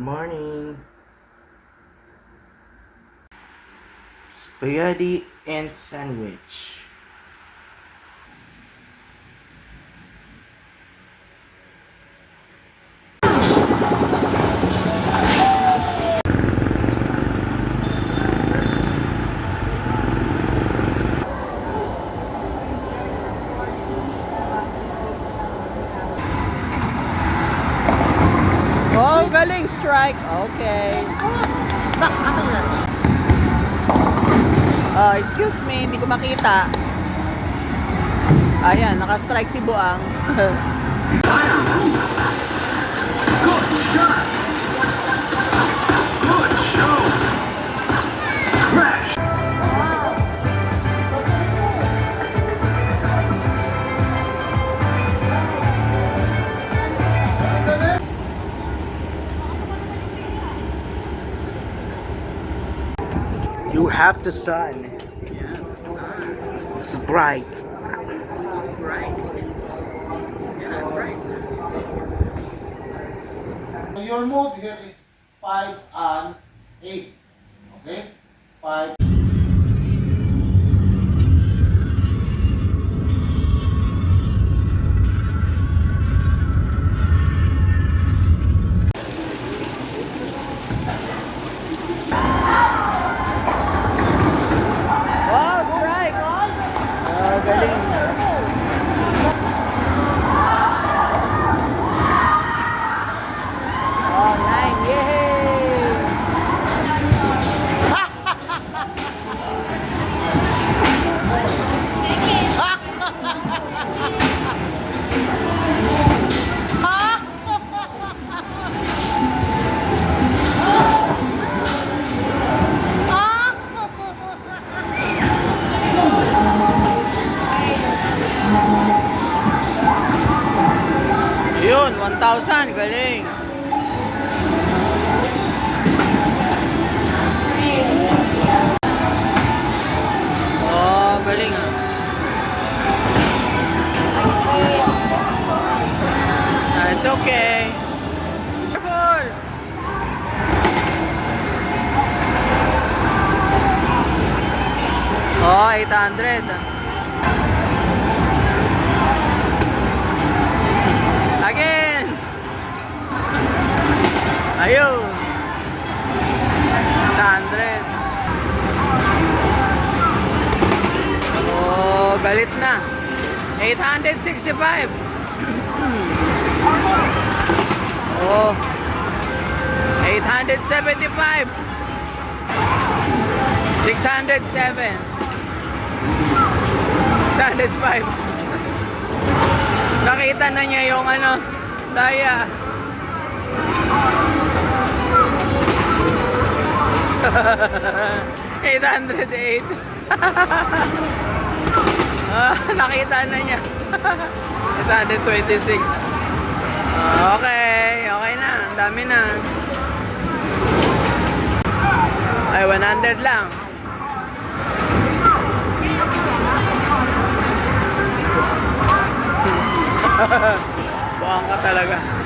morning. Spaghetti and sandwich. Oh, galing strike. Okay. Excuse me, hindi ko makita. Ayan, naka-strike si Buang. You have the sun. Yeah, the sun. It's bright. So bright. Yeah, bright. Your mode here is 5 and 8. Okay? 5. Wow, strike. Oh, galing. Oh, 9. Yay! Yun, 1,000. Galing. Oh, galing ah. It's okay. Careful. Oh, 800. Again. Ayun. 100. Oh, galit na. 865. Oh. 875. 607. 605. Nakita na niya yung ano, daya. $808. Nakita na niya. 826. Okay, okay na. Ang dami na. Ay, 100 lang. Buang ka talaga.